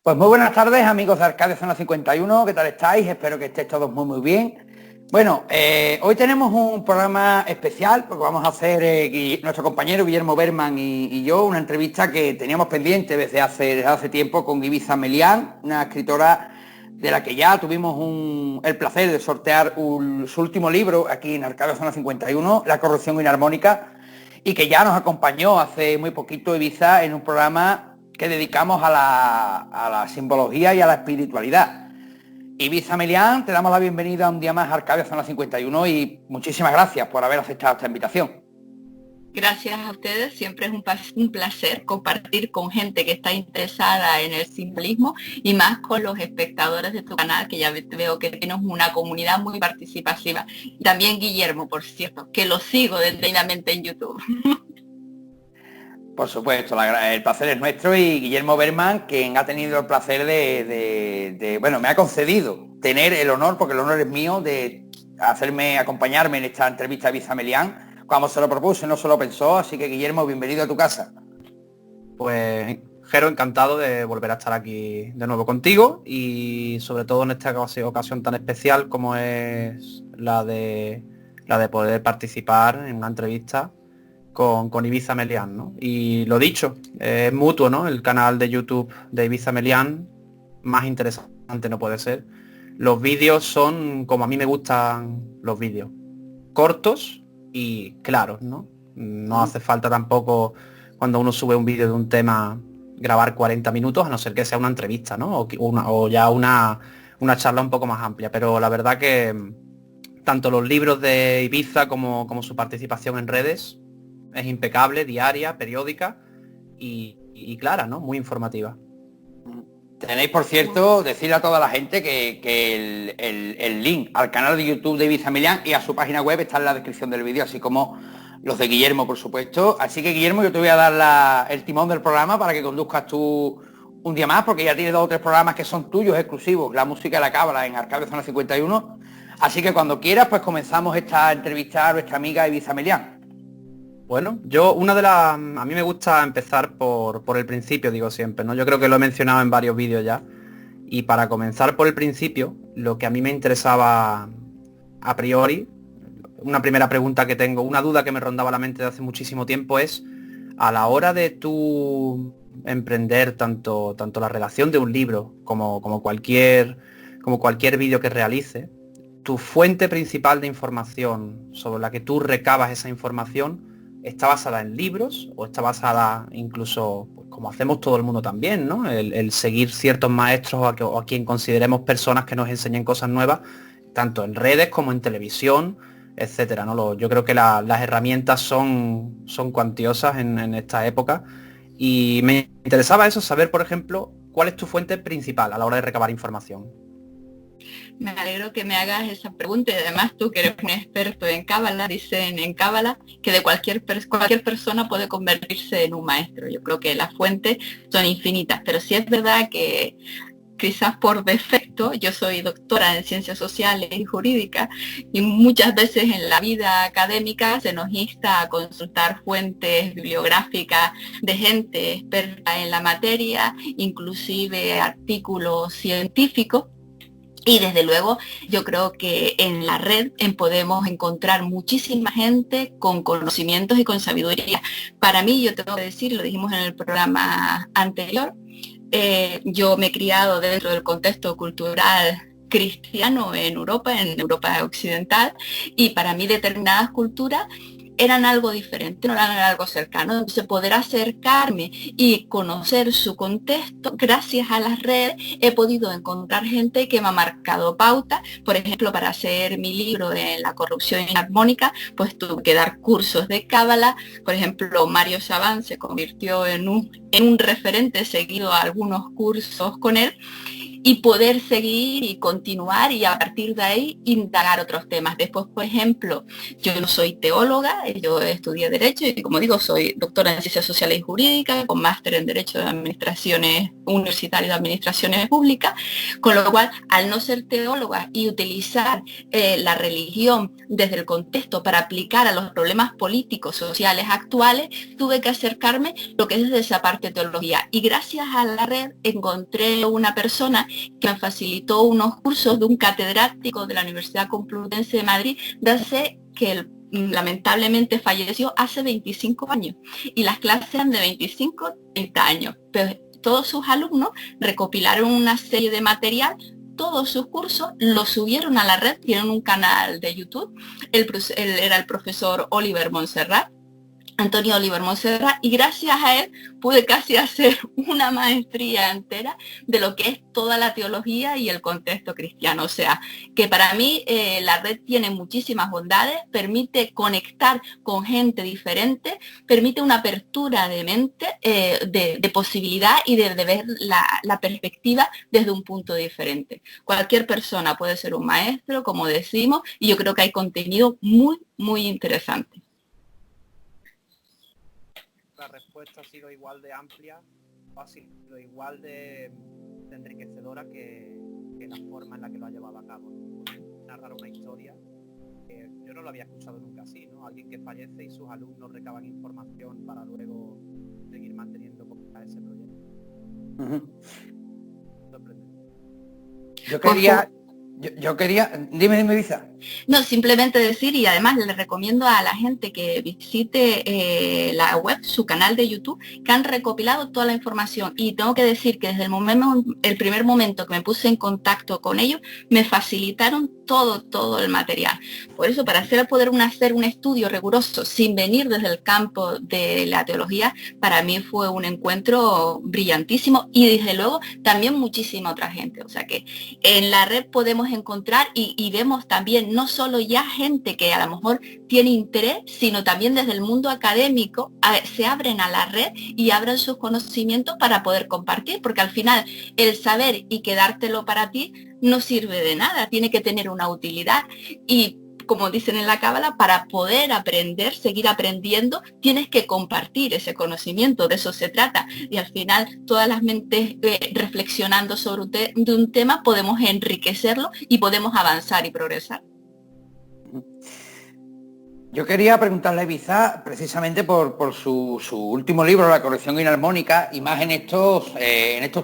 Pues muy buenas tardes, amigos de Arcadia Zona 51, ¿qué tal estáis? Espero que estéis todos muy bien. Bueno, hoy tenemos un programa especial porque vamos a hacer nuestro compañero Guillermo Berman y yo una entrevista que teníamos pendiente desde hace tiempo con Ibiza Melián, una escritora de la que ya tuvimos el placer de sortear su último libro aquí en Arcadia Zona 51, La corrupción inarmónica, y que ya nos acompañó hace muy poquito Ibiza en un programa que dedicamos a la simbología y a la espiritualidad. Ibiza Melián, te damos la bienvenida un día más a Arcadia Zona 51 y muchísimas gracias por haber aceptado esta invitación. Gracias a ustedes, siempre es un placer compartir con gente que está interesada en el simbolismo y más con los espectadores de tu canal, que ya veo que tienes una comunidad muy participativa. También Guillermo, por cierto, que lo sigo detenidamente en YouTube. Por supuesto, el placer es nuestro y Guillermo Berman, quien ha tenido el placer bueno, me ha concedido tener el honor, porque el honor es mío, de acompañarme en esta entrevista a Ibiza Melián. Cuando se lo propuse no se lo pensó, así que Guillermo, bienvenido a tu casa. Pues, Jero, encantado de volver a estar aquí de nuevo contigo y sobre todo en esta ocasión tan especial como es la de poder participar en una entrevista con Ibiza Melián, ¿no? Y lo dicho, es mutuo, ¿no? El canal de YouTube de Ibiza Melián, más interesante no puede ser. Los vídeos son como a mí me gustan los vídeos, cortos y claros, ¿no? No hace falta tampoco, cuando uno sube un vídeo de un tema, grabar 40 minutos, a no ser que sea una entrevista, ¿no? O ya una charla un poco más amplia. Pero la verdad que tanto los libros de Ibiza como su participación en redes es impecable, diaria, periódica y clara, ¿no? Muy informativa. Tenéis, por cierto, decirle a toda la gente que el link al canal de YouTube de Ibiza Melián y a su página web está en la descripción del vídeo, así como los de Guillermo, por supuesto. Así que, Guillermo, yo te voy a dar el timón del programa para que conduzcas tú un día más, porque ya tienes 2 o 3 programas que son tuyos, exclusivos, la música de la cábala en Arcadia Zona 51. Así que cuando quieras, pues comenzamos esta entrevista a nuestra amiga Ibiza Melián. Bueno, a mí me gusta empezar por el principio, digo siempre, ¿no? Yo creo que lo he mencionado en varios vídeos ya. Y para comenzar por el principio, lo que a mí me interesaba a priori, una primera pregunta que tengo, una duda que me rondaba la mente de hace muchísimo tiempo es, a la hora de tú emprender tanto la redacción de un libro como cualquier vídeo que realice, tu fuente principal de información sobre la que tú recabas esa información, ¿está basada en libros o está basada incluso, pues, como hacemos todo el mundo también, ¿no? El seguir ciertos maestros o a quien consideremos personas que nos enseñen cosas nuevas, tanto en redes como en televisión, etcétera, ¿no? Yo creo que las herramientas son cuantiosas en esta época y me interesaba eso, saber, por ejemplo, cuál es tu fuente principal a la hora de recabar información. Me alegro que me hagas esa pregunta y además tú que eres un experto en cábala, dicen en cábala que de cualquier persona puede convertirse en un maestro. Yo creo que las fuentes son infinitas, pero sí es verdad que quizás por defecto, yo soy doctora en ciencias sociales y jurídicas y muchas veces en la vida académica se nos insta a consultar fuentes bibliográficas de gente experta en la materia, inclusive artículos científicos. Y desde luego yo creo que en la red podemos encontrar muchísima gente con conocimientos y con sabiduría. Para mí, yo tengo que decir, lo dijimos en el programa anterior, yo me he criado dentro del contexto cultural cristiano en Europa occidental, y para mí determinadas culturas eran algo diferente, no eran algo cercano. Entonces poder acercarme y conocer su contexto, gracias a las redes he podido encontrar gente que me ha marcado pauta. Por ejemplo, para hacer mi libro de La corrupción inarmónica, pues tuve que dar cursos de cábala. Por ejemplo, Mario Chabán se convirtió en un referente, seguido a algunos cursos con él. y poder seguir y continuar y a partir de ahí indagar otros temas. Después, por ejemplo, yo no soy teóloga, yo estudié Derecho y como digo, soy doctora en Ciencias Sociales y Jurídicas, con máster en Derecho de Administraciones Universitario de Administraciones Públicas, con lo cual, al no ser teóloga y utilizar la religión desde el contexto para aplicar a los problemas políticos, sociales actuales, tuve que acercarme lo que es desde esa parte de teología. Y gracias a la red encontré una persona que me facilitó unos cursos de un catedrático de la Universidad Complutense de Madrid, de que él lamentablemente falleció hace 25 años. Y las clases eran de 25 a 30 años. Pero todos sus alumnos recopilaron una serie de material, todos sus cursos los subieron a la red, tienen un canal de YouTube. Él era el profesor Oliver Montserrat, Antonio Oliver Montserrat, y gracias a él pude casi hacer una maestría entera de lo que es toda la teología y el contexto cristiano. O sea, que para mí la red tiene muchísimas bondades, permite conectar con gente diferente, permite una apertura de mente, de posibilidad y de ver la perspectiva desde un punto diferente. Cualquier persona puede ser un maestro, como decimos, y yo creo que hay contenido muy, muy interesante. La respuesta ha sido igual de amplia, ha sido igual de enriquecedora que la forma en la que lo ha llevado a cabo. Narrar una historia que yo no lo había escuchado nunca así, ¿no? Alguien que fallece y sus alumnos recaban información para luego seguir manteniendo ese proyecto. Sorprendente. Yo quería, dime, Visa. No, simplemente decir, y además le recomiendo a la gente que visite la web, su canal de YouTube, que han recopilado toda la información. Y tengo que decir que desde el primer momento que me puse en contacto con ellos, me facilitaron todo el material. Por eso, para poder hacer un estudio riguroso sin venir desde el campo de la teología, para mí fue un encuentro brillantísimo y desde luego también muchísima otra gente. O sea que en la red podemos encontrar y vemos también no solo ya gente que a lo mejor tiene interés, sino también desde el mundo académico se abren a la red y abren sus conocimientos para poder compartir, porque al final el saber y quedártelo para ti no sirve de nada, tiene que tener una utilidad y como dicen en la Cábala, para poder aprender, seguir aprendiendo, tienes que compartir ese conocimiento, de eso se trata. Y al final, todas las mentes reflexionando sobre un tema, podemos enriquecerlo y podemos avanzar y progresar. Yo quería preguntarle a Ibiza, precisamente por su último libro, La corrección inarmónica, y más en estos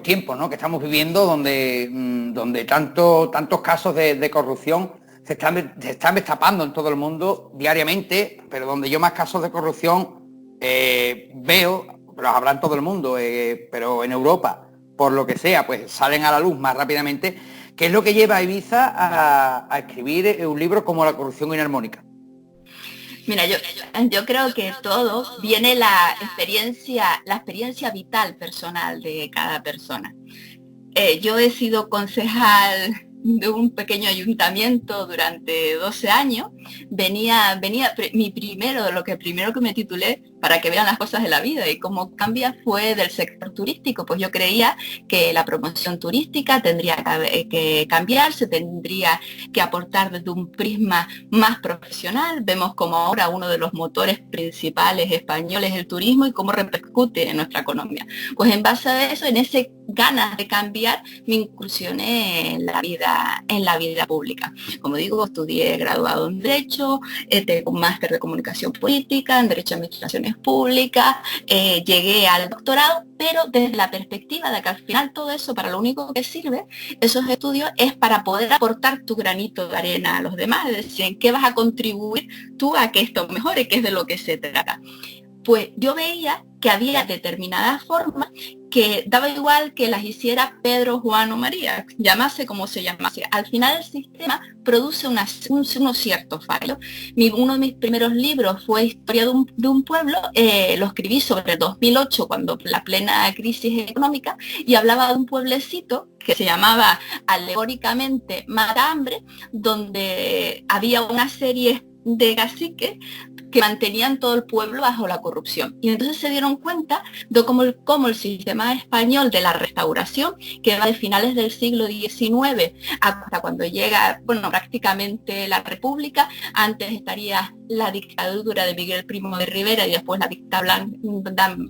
tiempos, ¿no?, que estamos viviendo, donde tantos casos de corrupción se están destapando en todo el mundo diariamente, pero donde yo más casos de corrupción veo, los habrá en todo el mundo, pero en Europa, por lo que sea, pues salen a la luz más rápidamente. ¿Qué es lo que lleva a Ibiza a escribir un libro como La corrupción inarmónica? Mira, yo creo que todo viene la experiencia vital personal de cada persona. Yo he sido concejal de un pequeño ayuntamiento durante 12 años. Venía lo primero que me titulé, para que vean las cosas de la vida y cómo cambia, fue del sector turístico. Pues yo creía que la promoción turística tendría que cambiarse, tendría que aportar desde un prisma más profesional. Vemos como ahora uno de los motores principales españoles es el turismo y cómo repercute en nuestra economía. Pues en base a eso, en ese ganas de cambiar, me incursioné en la vida pública. Como digo, estudié graduado en Derecho, tengo un máster de Comunicación Política, en Derecho a Administraciones Públicas, llegué al doctorado, pero desde la perspectiva de que al final todo eso, para lo único que sirve, esos estudios, es para poder aportar tu granito de arena a los demás, es decir, en qué vas a contribuir tú a que esto mejore, que es de lo que se trata. Pues yo veía que había determinadas formas que daba igual que las hiciera Pedro, Juan o María, llamase como se llamase. Al final el sistema produce unos ciertos fallos. Uno de mis primeros libros fue Historia de un pueblo, lo escribí sobre el 2008, cuando la plena crisis económica, y hablaba de un pueblecito que se llamaba alegóricamente Matambre, donde había una serie de caciques que mantenían todo el pueblo bajo la corrupción. Y entonces se dieron cuenta de cómo el sistema español de la restauración, que va de finales del siglo XIX hasta cuando llega, bueno, prácticamente la República, antes estaría la dictadura de Miguel Primo de Rivera y después la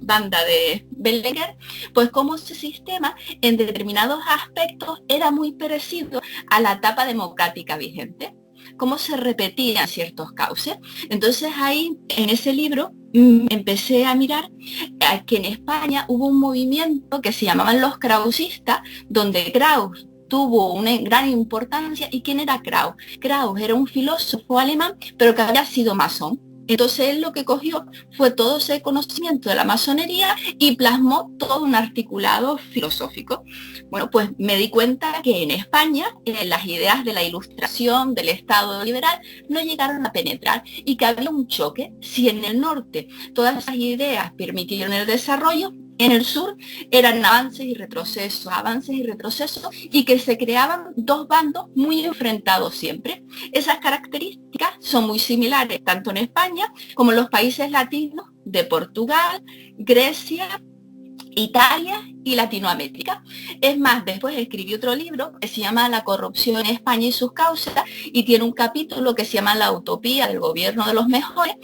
banda de Belenguer, pues como ese sistema en determinados aspectos era muy parecido a la etapa democrática vigente, cómo se repetían ciertos cauces. Entonces ahí, en ese libro, empecé a mirar que en España hubo un movimiento que se llamaban los krausistas, donde Kraus tuvo una gran importancia. ¿Y quién era Kraus? Kraus era un filósofo alemán, pero que había sido masón. Entonces él lo que cogió fue todo ese conocimiento de la masonería y plasmó todo un articulado filosófico. Bueno, pues me di cuenta que en España las ideas de la Ilustración, del Estado liberal, no llegaron a penetrar y que había un choque. Si en el norte todas esas ideas permitieron el desarrollo, en el sur eran avances y retrocesos, y que se creaban dos bandos muy enfrentados siempre. Esas características son muy similares tanto en España como en los países latinos de Portugal, Grecia, Italia y Latinoamérica. Es más, después escribí otro libro que se llama La corrupción en España y sus causas, y tiene un capítulo que se llama La utopía del gobierno de los mejores,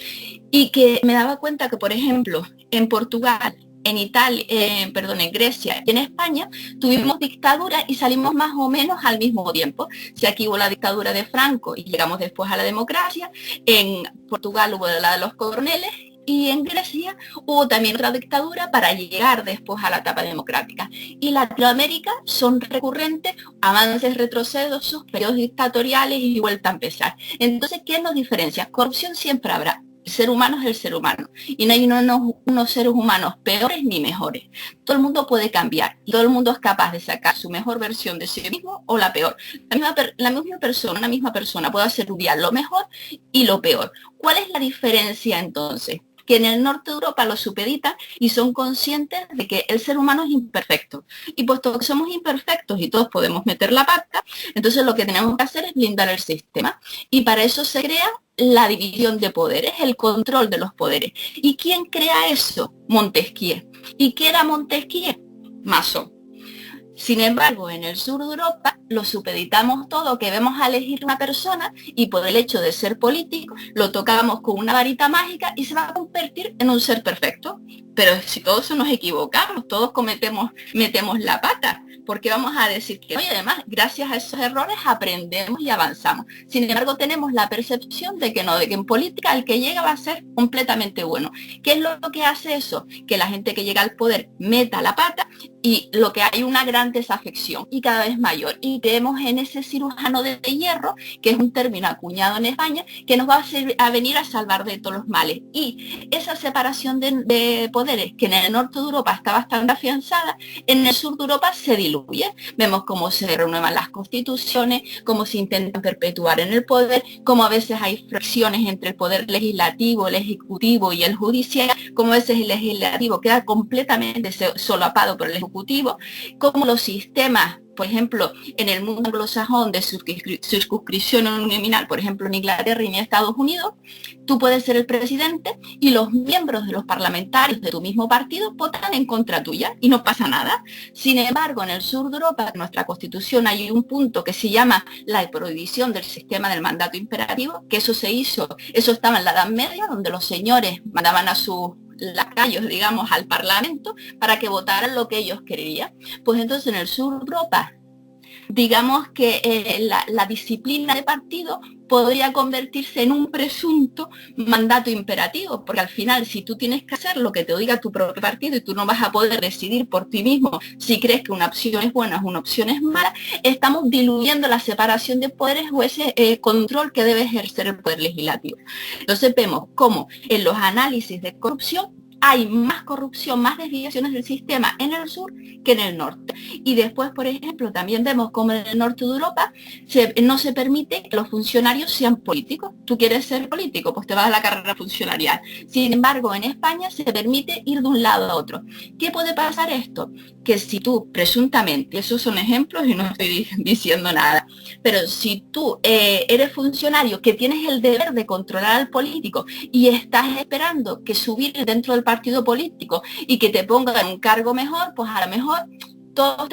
y que me daba cuenta que, por ejemplo, en Portugal, en Italia, en Grecia y en España tuvimos dictadura y salimos más o menos al mismo tiempo. Si aquí hubo la dictadura de Franco y llegamos después a la democracia, en Portugal hubo la de los coroneles y en Grecia hubo también otra dictadura para llegar después a la etapa democrática. Y Latinoamérica son recurrentes avances, retrocesos, periodos dictatoriales y vuelta a empezar. Entonces, ¿qué nos diferencia? Corrupción siempre habrá. El ser humano es el ser humano y no hay unos seres humanos peores ni mejores. Todo el mundo puede cambiar y todo el mundo es capaz de sacar su mejor versión de sí mismo o la peor. Una misma persona puede hacer un día lo mejor y lo peor. ¿Cuál es la diferencia entonces? Que en el norte de Europa lo supeditan y son conscientes de que el ser humano es imperfecto. Y puesto que somos imperfectos y todos podemos meter la pata, entonces lo que tenemos que hacer es blindar el sistema. Y para eso se crea la división de poderes, el control de los poderes. ¿Y quién crea eso? Montesquieu. ¿Y qué era Montesquieu? Masón. Sin embargo, en el sur de Europa lo supeditamos todo, que vemos a elegir una persona y por el hecho de ser político lo tocamos con una varita mágica y se va a convertir en un ser perfecto. Pero si todos nos equivocamos, todos metemos la pata, porque vamos a decir que, oye, además, gracias a esos errores aprendemos y avanzamos. Sin embargo, tenemos la percepción de que no, de que en política el que llega va a ser completamente bueno. ¿Qué es lo que hace eso? Que la gente que llega al poder meta la pata y lo que hay una gran desafección y cada vez mayor. Y creemos en ese cirujano de hierro, que es un término acuñado en España, que nos va a venir a salvar de todos los males. Y esa separación de poderes, que en el norte de Europa está bastante afianzada, en el sur de Europa se diluye. Vemos cómo se renuevan las constituciones, cómo se intentan perpetuar en el poder, cómo a veces hay fricciones entre el poder legislativo, el ejecutivo y el judicial, cómo a veces el legislativo queda completamente solapado por el ejecutivo, cómo los sistemas, por ejemplo, en el mundo anglosajón de circunscripción uninominal, por ejemplo en Inglaterra y en Estados Unidos, tú puedes ser el presidente y los miembros de los parlamentarios de tu mismo partido votan en contra tuya y no pasa nada. Sin embargo, en el sur de Europa, en nuestra constitución hay un punto que se llama la prohibición del sistema del mandato imperativo, que eso estaba en la Edad Media, donde los señores mandaban a sus lacayos, digamos, al Parlamento para que votaran lo que ellos querían. Pues entonces en el sur de Europa, digamos que la disciplina de partido podría convertirse en un presunto mandato imperativo, porque al final, si tú tienes que hacer lo que te diga tu propio partido y tú no vas a poder decidir por ti mismo si crees que una opción es buena o una opción es mala, estamos diluyendo la separación de poderes o ese control que debe ejercer el poder legislativo. Entonces vemos cómo en los análisis de corrupción hay más corrupción, más desviaciones del sistema en el sur que en el norte. Y después, por ejemplo, también vemos como en el norte de Europa no se permite que los funcionarios sean políticos. Tú quieres ser político, pues te vas a la carrera funcionarial. Sin embargo, en España se permite ir de un lado a otro. ¿Qué puede pasar esto? Que si tú, presuntamente, esos son ejemplos y no estoy diciendo nada, pero si tú eres funcionario que tienes el deber de controlar al político y estás esperando que subir dentro del partido político y que te pongan en un cargo mejor, pues a lo mejor todos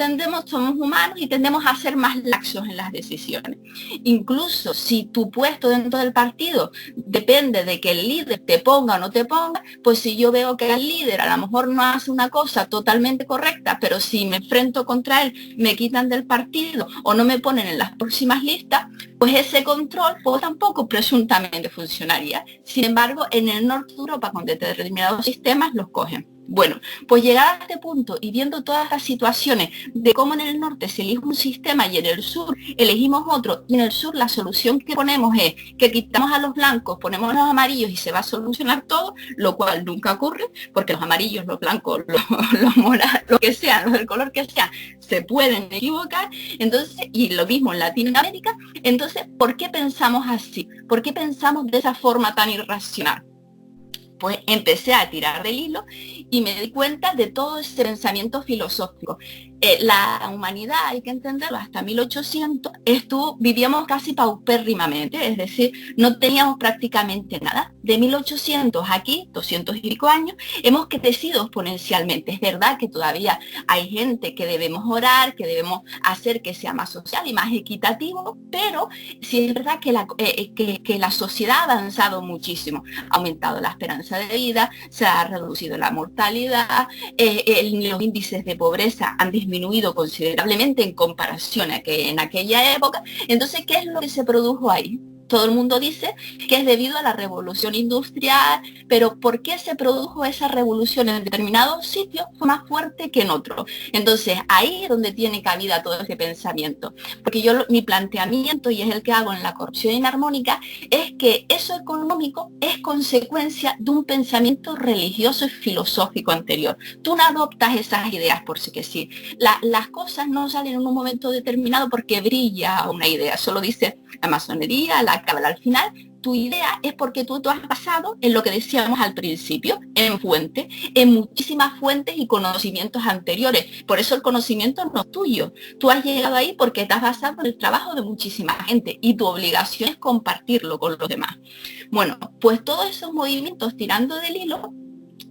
somos humanos y tendemos a ser más laxos en las decisiones. Incluso si tu puesto dentro del partido depende de que el líder te ponga o no te ponga, pues si yo veo que el líder a lo mejor no hace una cosa totalmente correcta, pero si me enfrento contra él, me quitan del partido o no me ponen en las próximas listas, pues ese control pues tampoco presuntamente funcionaría. Sin embargo, en el norte de Europa, con determinados sistemas, los cogen. Bueno, pues llegar a este punto y viendo todas las situaciones de cómo en el norte se elige un sistema y en el sur elegimos otro, y en el sur la solución que ponemos es que quitamos a los blancos, ponemos a los amarillos y se va a solucionar todo, lo cual nunca ocurre, porque los amarillos, los blancos, los morados, lo que sea, los del color que sea, se pueden equivocar. Entonces, y lo mismo en Latinoamérica. Entonces, ¿por qué pensamos así? ¿Por qué pensamos de esa forma tan irracional? Pues empecé a tirar del hilo y me di cuenta de todo ese pensamiento filosófico. La humanidad, hay que entenderlo, hasta 1800 vivíamos casi paupérrimamente, es decir, no teníamos prácticamente nada. De 1800 aquí, 200 y pico años, hemos crecido exponencialmente. Es verdad que todavía hay gente que debemos orar, que debemos hacer que sea más social y más equitativo, pero sí es verdad que la sociedad ha avanzado muchísimo. Ha aumentado la esperanza de vida, se ha reducido la mortalidad, los índices de pobreza han disminuido considerablemente en comparación a que en aquella época. Entonces, ¿qué es lo que se produjo ahí? Todo el mundo dice que es debido a la revolución industrial, pero ¿por qué se produjo esa revolución en determinados sitios? Fue más fuerte que en otros. Entonces, ahí es donde tiene cabida todo ese pensamiento. Porque mi planteamiento, y es el que hago en la corrupción inarmónica, es que eso económico es consecuencia de un pensamiento religioso y filosófico anterior. Tú no adoptas esas ideas por sí que sí. Las cosas no salen en un momento determinado porque brilla una idea. Solo dice la masonería, la cábala. Al final, tu idea es porque tú has basado en lo que decíamos al principio, en fuentes, en muchísimas fuentes y conocimientos anteriores. Por eso el conocimiento no es tuyo. Tú has llegado ahí porque te has basado en el trabajo de muchísima gente y tu obligación es compartirlo con los demás. Bueno, pues todos esos movimientos tirando del hilo,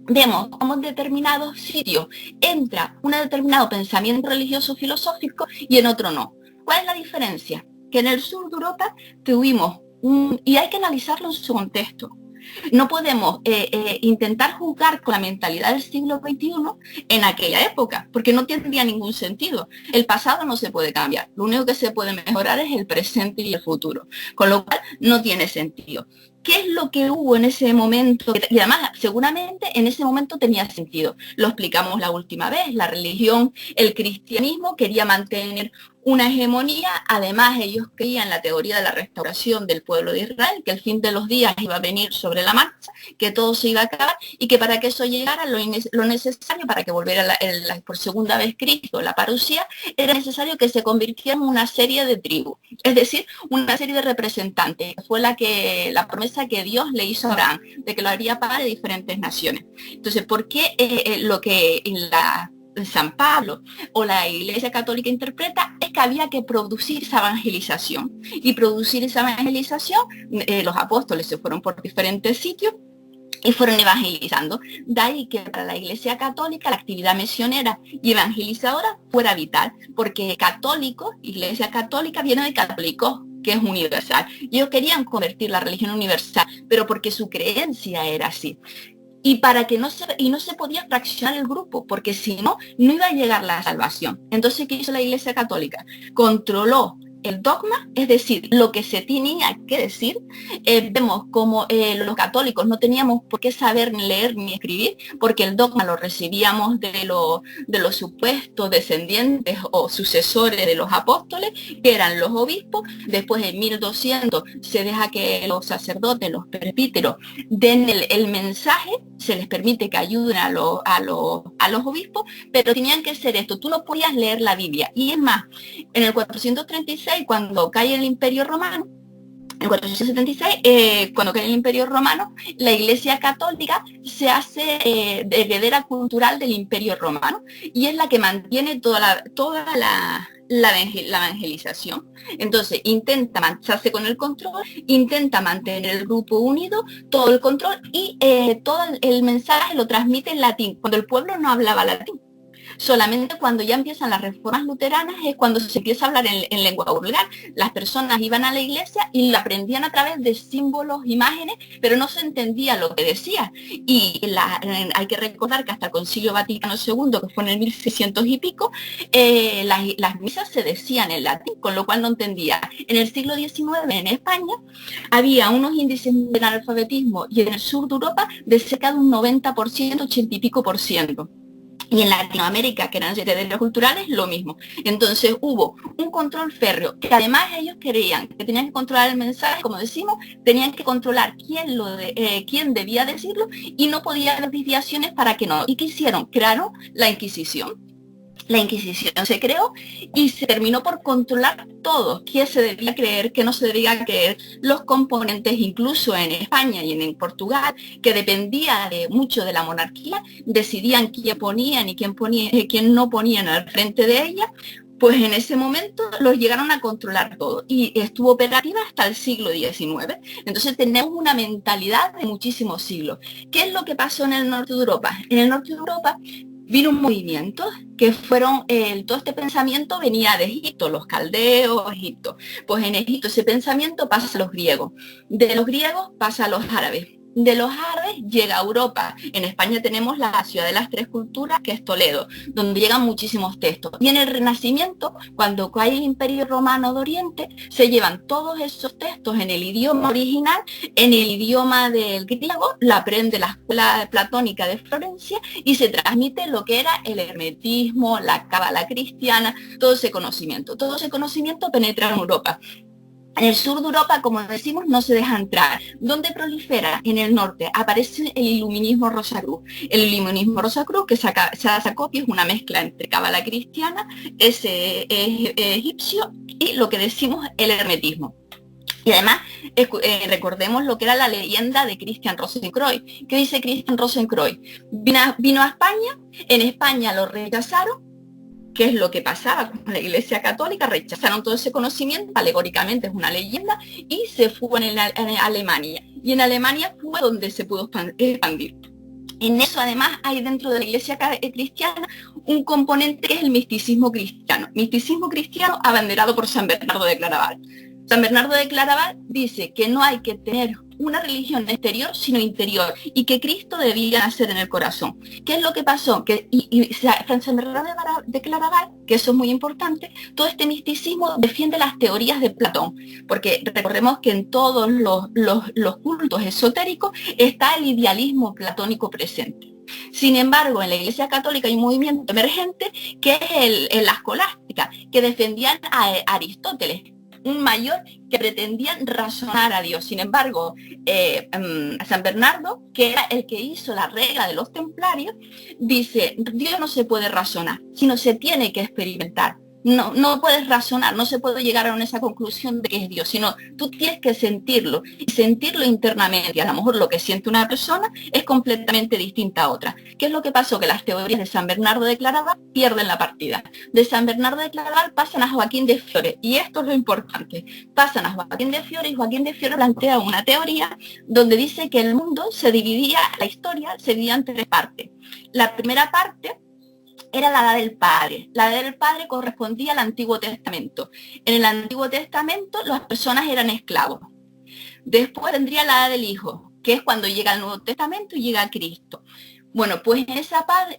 vemos cómo en determinados sitios entra un determinado pensamiento religioso filosófico y en otro no. ¿Cuál es la diferencia? Que en el sur de Europa tuvimos y hay que analizarlo en su contexto. No podemos intentar juzgar con la mentalidad del siglo XXI en aquella época, porque no tendría ningún sentido. El pasado no se puede cambiar, lo único que se puede mejorar es el presente y el futuro, con lo cual no tiene sentido. ¿Qué es lo que hubo en ese momento? Y además, seguramente en ese momento tenía sentido. Lo explicamos la última vez. La religión, el cristianismo quería mantener una hegemonía. Además, ellos creían en la teoría de la restauración del pueblo de Israel, que el fin de los días iba a venir sobre la marcha, que todo se iba a acabar y que para que eso llegara, lo necesario para que volviera por segunda vez Cristo, la parucía, era necesario que se convirtiera en una serie de tribus, es decir, una serie de representantes. Fue la promesa que Dios le hizo a Abraham, de que lo haría padre de diferentes naciones. Entonces, ¿por qué lo que en San Pablo o la Iglesia Católica interpreta es que había que producir esa evangelización? Y producir esa evangelización, los apóstoles se fueron por diferentes sitios y fueron evangelizando. De ahí que para la Iglesia Católica la actividad misionera y evangelizadora fuera vital, porque católico, Iglesia Católica viene de católicos, que es universal. Ellos querían convertir la religión universal, pero porque su creencia era así. Y no se podía fraccionar el grupo, porque si no, no iba a llegar la salvación. Entonces, ¿qué hizo la Iglesia Católica? Controló el dogma, es decir, lo que se tenía que decir. Vemos como los católicos no teníamos por qué saber ni leer ni escribir, porque el dogma lo recibíamos de los supuestos descendientes o sucesores de los apóstoles, que eran los obispos. Después en 1200 se deja que los sacerdotes, los presbíteros, den el mensaje, se les permite que ayuden a los obispos, pero tenían que ser esto, tú no podías leer la Biblia. Y es más, en el 436, cuando cae el Imperio Romano, en 476, cuando cae el Imperio Romano, la Iglesia Católica se hace heredera cultural del Imperio Romano y es la que mantiene toda la evangelización. Entonces intenta mancharse con el control, intenta mantener el grupo unido, todo el control, y todo el mensaje lo transmite en latín, cuando el pueblo no hablaba latín. Solamente cuando ya empiezan las reformas luteranas es cuando se empieza a hablar en lengua vulgar. Las personas iban a la iglesia y la aprendían a través de símbolos, imágenes, pero no se entendía lo que decía. Y hay que recordar que hasta el Concilio Vaticano II, que fue en el 1600 y pico, las misas se decían en latín, con lo cual no entendía. En el siglo XIX en España había unos índices de analfabetismo, y en el sur de Europa de cerca de un 90%, 80 y pico por ciento. Y en Latinoamérica, que eran herederos culturales, lo mismo. Entonces hubo un control férreo, que además ellos creían que tenían que controlar el mensaje, como decimos, tenían que controlar quién debía decirlo, y no podía haber desviaciones para que no. ¿Y qué hicieron? Crearon la Inquisición. La Inquisición se creó y se terminó por controlar todo, qué se debía creer, qué no se debía creer, los componentes, incluso en España y en Portugal, que dependía mucho de la monarquía, decidían quién ponían y quién no ponían al frente de ella. Pues en ese momento los llegaron a controlar todo y estuvo operativa hasta el siglo XIX. Entonces tenemos una mentalidad de muchísimos siglos. ¿Qué es lo que pasó en el norte de Europa? En el norte de Europa vino un movimiento que fueron, todo este pensamiento venía de Egipto, los caldeos, Egipto. Pues en Egipto ese pensamiento pasa a los griegos, de los griegos pasa a los árabes, de los árabes llega a Europa. En España tenemos la ciudad de las tres culturas, que es Toledo, donde llegan muchísimos textos. Y en el Renacimiento, cuando cae el Imperio Romano de Oriente, se llevan todos esos textos en el idioma original, en el idioma del griego, lo aprende la escuela platónica de Florencia y se transmite lo que era el hermetismo, la cábala cristiana, todo ese conocimiento. Todo ese conocimiento penetra en Europa. En el sur de Europa, como decimos, no se deja entrar. ¿Dónde prolifera? En el norte aparece el iluminismo Rosacruz. El iluminismo Rosacruz, que Sacopio es una mezcla entre cábala cristiana, ese egipcio y lo que decimos el hermetismo. Y además, recordemos lo que era la leyenda de Christian Rosenkreuz. ¿Qué dice Christian Rosenkreuz? Vino a España, en España lo rechazaron. ¿Qué es lo que pasaba con la Iglesia Católica? Rechazaron todo ese conocimiento, alegóricamente es una leyenda, y se fue en Alemania. Y en Alemania fue donde se pudo expandir. En eso además hay dentro de la Iglesia cristiana un componente que es el misticismo cristiano. Misticismo cristiano abanderado por San Bernardo de Claraval. San Bernardo de Claraval dice que no hay que tener una religión exterior, sino interior, y que Cristo debía nacer en el corazón. ¿Qué es lo que pasó? San Bernardo de Claraval, que eso es muy importante, todo este misticismo defiende las teorías de Platón, porque recordemos que en todos los cultos esotéricos está el idealismo platónico presente. Sin embargo, en la Iglesia Católica hay un movimiento emergente que es la escolástica, que defendían a Aristóteles, un mayor que pretendían razonar a Dios. Sin embargo, San Bernardo, que era el que hizo la regla de los templarios, dice, Dios no se puede razonar, sino se tiene que experimentar. No puedes razonar, no se puede llegar a esa conclusión de que es Dios, sino tú tienes que sentirlo, y sentirlo internamente. A lo mejor lo que siente una persona es completamente distinta a otra. ¿Qué es lo que pasó? Que las teorías de San Bernardo de Claraval pierden la partida. De San Bernardo de Claraval pasan a Joaquín de Fiore, y esto es lo importante. Pasan a Joaquín de Fiore, y Joaquín de Fiore plantea una teoría donde dice que el mundo la historia se dividía en tres partes. La primera parte era la edad del Padre. La edad del Padre correspondía al Antiguo Testamento. En el Antiguo Testamento las personas eran esclavos. Después tendría la edad del Hijo, que es cuando llega el Nuevo Testamento y llega Cristo. Bueno, pues en esa parte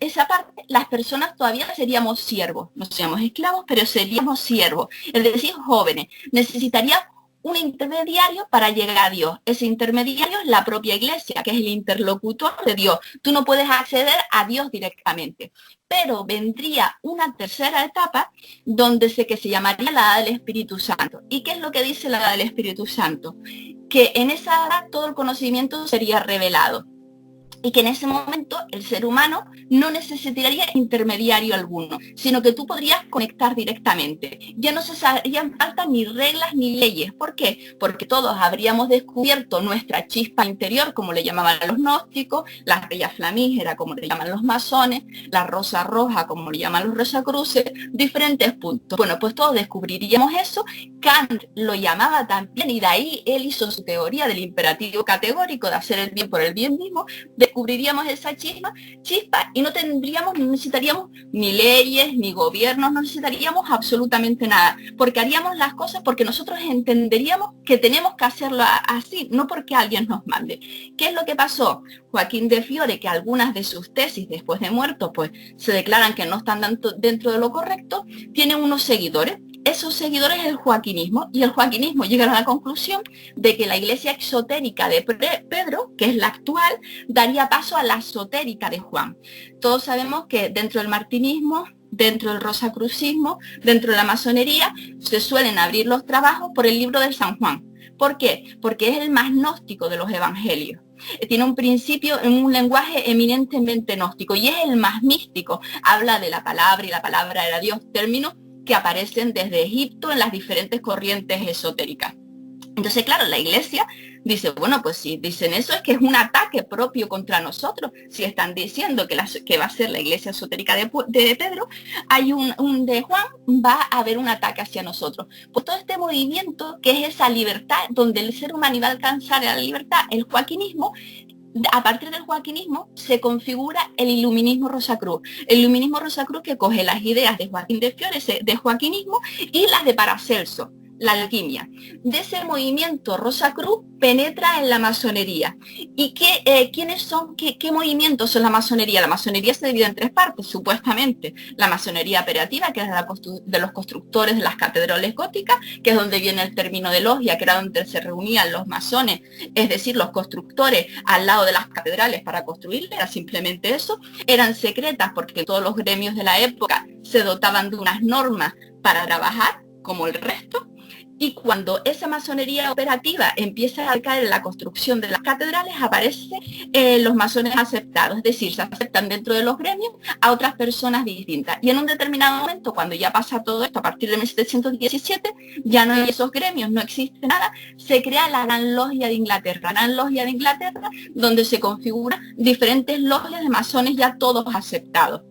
las personas todavía seríamos siervos, no seríamos esclavos, pero seríamos siervos, es decir, jóvenes. Necesitaría un intermediario para llegar a Dios. Ese intermediario es la propia iglesia, que es el interlocutor de Dios. Tú no puedes acceder a Dios directamente. Pero vendría una tercera etapa que se llamaría la edad del Espíritu Santo. ¿Y qué es lo que dice la edad del Espíritu Santo? Que en esa edad todo el conocimiento sería revelado. Y que en ese momento el ser humano no necesitaría intermediario alguno, sino que tú podrías conectar directamente. Ya no se harían falta ni reglas ni leyes. ¿Por qué? Porque todos habríamos descubierto nuestra chispa interior, como le llamaban los gnósticos, la estrella flamígera, como le llaman los masones, la rosa roja, como le llaman los rosacruces, diferentes puntos. Bueno, pues todos descubriríamos eso. Kant lo llamaba también, y de ahí él hizo su teoría del imperativo categórico de hacer el bien por el bien mismo. Descubriríamos esa chispa y no necesitaríamos ni leyes, ni gobiernos, no necesitaríamos absolutamente nada, porque haríamos las cosas porque nosotros entenderíamos que tenemos que hacerlo así, no porque alguien nos mande. ¿Qué es lo que pasó? Joaquín de Fiore, que algunas de sus tesis después de muerto, pues se declaran que no están dentro de lo correcto, tiene unos seguidores. Esos seguidores es el joaquinismo, y el joaquinismo llega a la conclusión de que la iglesia exotérica de Pedro, que es la actual, daría paso a la esotérica de Juan. Todos sabemos que dentro del martinismo, dentro del rosacrucismo, dentro de la masonería, se suelen abrir los trabajos por el libro de San Juan. ¿Por qué? Porque es el más gnóstico de los evangelios. Tiene un principio en un lenguaje eminentemente gnóstico y es el más místico. Habla de la palabra y la palabra era Dios, términos que aparecen desde Egipto en las diferentes corrientes esotéricas. Entonces, claro, la iglesia dice, bueno, pues si dicen eso es que es un ataque propio contra nosotros. Si están diciendo que va a ser la iglesia esotérica de Pedro, hay un de Juan, va a haber un ataque hacia nosotros. Pues todo este movimiento, que es esa libertad, donde el ser humano iba a alcanzar la libertad, el joaquinismo, a partir del joaquinismo se configura el iluminismo Rosacruz. El iluminismo Rosacruz que coge las ideas de Joaquín de Fiore, de joaquinismo, y las de Paracelso, la alquimia. De ese movimiento Rosacruz penetra en la masonería. ¿Y quiénes son, qué movimientos son la masonería? La masonería se divide en tres partes, supuestamente. La masonería operativa, que es de los constructores de las catedrales góticas, que es donde viene el término de logia, que era donde se reunían los masones, es decir, los constructores al lado de las catedrales para construirlas, era simplemente eso. Eran secretas porque todos los gremios de la época se dotaban de unas normas para trabajar, como el resto. Y cuando esa masonería operativa empieza a caer en la construcción de las catedrales, aparecen los masones aceptados, es decir, se aceptan dentro de los gremios a otras personas distintas. Y en un determinado momento, cuando ya pasa todo esto, a partir de 1717, ya no hay esos gremios, no existe nada, se crea la Gran Logia de Inglaterra, donde se configuran diferentes logias de masones ya todos aceptados.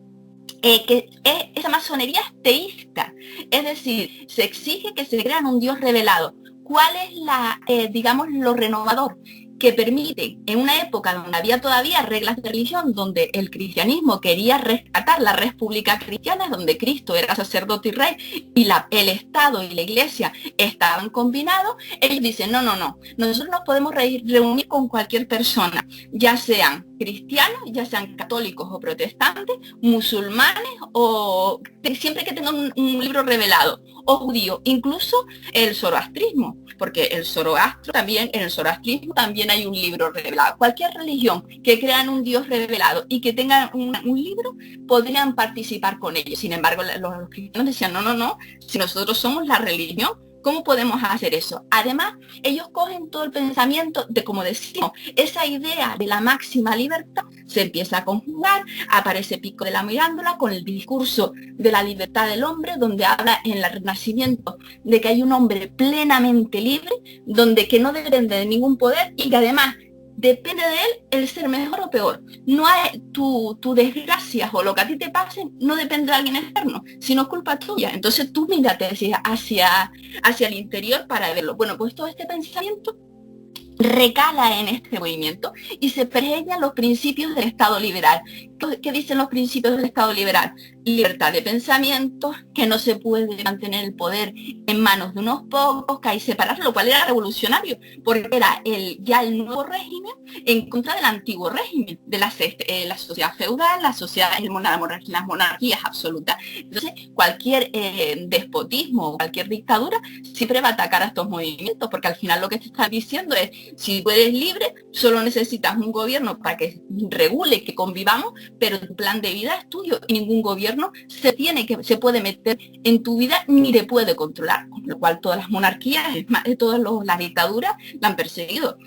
Esa masonería es teísta, es decir, se exige que se crean un Dios revelado. ¿Cuál es digamos, lo renovador? Que permite, en una época donde había todavía reglas de religión, donde el cristianismo quería rescatar la república cristiana, donde Cristo era sacerdote y rey, y el Estado y la Iglesia estaban combinados, ellos dicen, no, nosotros nos podemos reunir con cualquier persona, ya sean cristianos, ya sean católicos o protestantes, musulmanes, o siempre que tengan un libro revelado, o judío, incluso el zoroastrismo, porque en el zoroastrismo también hay un libro revelado. Cualquier religión que crean un Dios revelado y que tengan un libro, podrían participar con ellos. Sin embargo, los cristianos decían, no, si nosotros somos la religión, ¿cómo podemos hacer eso? Además, ellos cogen todo el pensamiento de, como decimos, esa idea de la máxima libertad se empieza a conjugar, aparece Pico de la Mirándola con el discurso de la libertad del hombre, donde habla en el Renacimiento de que hay un hombre plenamente libre, donde que no depende de ningún poder y que además depende de él el ser mejor o peor. No hay tu desgracia o lo que a ti te pase no depende de alguien externo, sino es culpa tuya. Entonces tú mírate hacia el interior para verlo. Bueno, pues todo este pensamiento recala en este movimiento y se preñan los principios del Estado liberal. ¿qué dicen los principios del Estado liberal? Libertad de pensamiento, que no se puede mantener el poder en manos de unos pocos, que hay que separarlo, lo cual era revolucionario, porque era ya el nuevo régimen en contra del antiguo régimen, de la sociedad feudal, las monarquías absolutas. Entonces, cualquier despotismo, cualquier dictadura, siempre va a atacar a estos movimientos, porque al final lo que te están diciendo es, si tú eres libre, solo necesitas un gobierno para que regule, que convivamos, pero tu plan de vida es tuyo y ningún gobierno se puede meter en tu vida ni te puede controlar, con lo cual todas las monarquías, todas las dictaduras la han perseguido.